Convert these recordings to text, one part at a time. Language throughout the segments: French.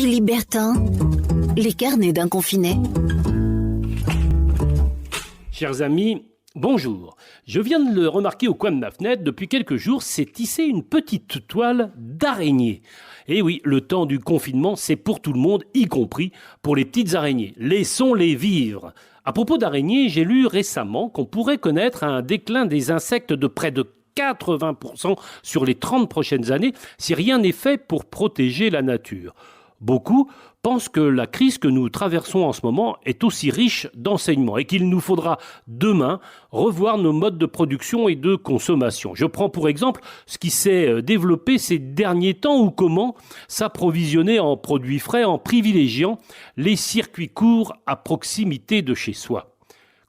Philippe Bertin, les carnets d'un confiné. Chers amis, bonjour. Je viens de le remarquer au coin de ma fenêtre, depuis quelques jours, s'est tissée une petite toile d'araignée. Et oui, le temps du confinement, c'est pour tout le monde, y compris pour les petites araignées. Laissons-les vivre. À propos d'araignées, j'ai lu récemment qu'on pourrait connaître un déclin des insectes de près de 80% sur les 30 prochaines années si rien n'est fait pour protéger la nature. Beaucoup pensent que la crise que nous traversons en ce moment est aussi riche d'enseignements et qu'il nous faudra demain revoir nos modes de production et de consommation. Je prends pour exemple ce qui s'est développé ces derniers temps ou comment s'approvisionner en produits frais en privilégiant les circuits courts à proximité de chez soi.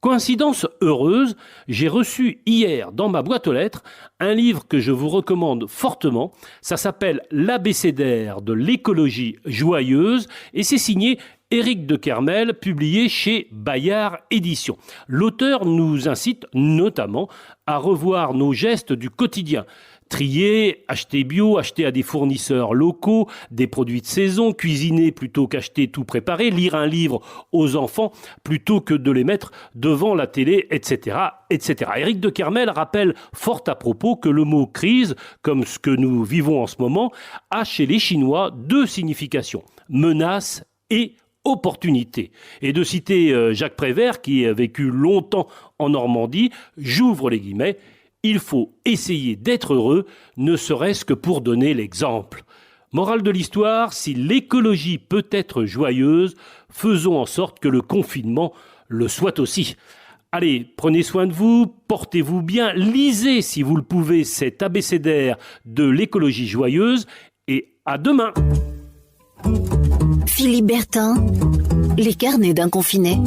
Coïncidence heureuse, j'ai reçu hier dans ma boîte aux lettres un livre que je vous recommande fortement. Ça s'appelle L'abécédaire de l'écologie joyeuse et c'est signé Éric de Kermel, publié chez Bayard Éditions. L'auteur nous incite notamment à revoir nos gestes du quotidien. Trier, acheter bio, acheter à des fournisseurs locaux, des produits de saison, cuisiner plutôt qu'acheter tout préparé, lire un livre aux enfants plutôt que de les mettre devant la télé, etc., etc. Éric de Kermel rappelle fort à propos que le mot crise, comme ce que nous vivons en ce moment, a chez les Chinois deux significations, menace et opportunité. Et de citer Jacques Prévert, qui a vécu longtemps en Normandie, j'ouvre les guillemets, il faut essayer d'être heureux, ne serait-ce que pour donner l'exemple. Morale de l'histoire, si l'écologie peut être joyeuse, faisons en sorte que le confinement le soit aussi. Allez, prenez soin de vous, portez-vous bien, lisez si vous le pouvez cet abécédaire de l'écologie joyeuse et à demain. Philippe Bertin, les carnets d'un confiné.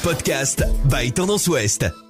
Podcast by Tendance Ouest.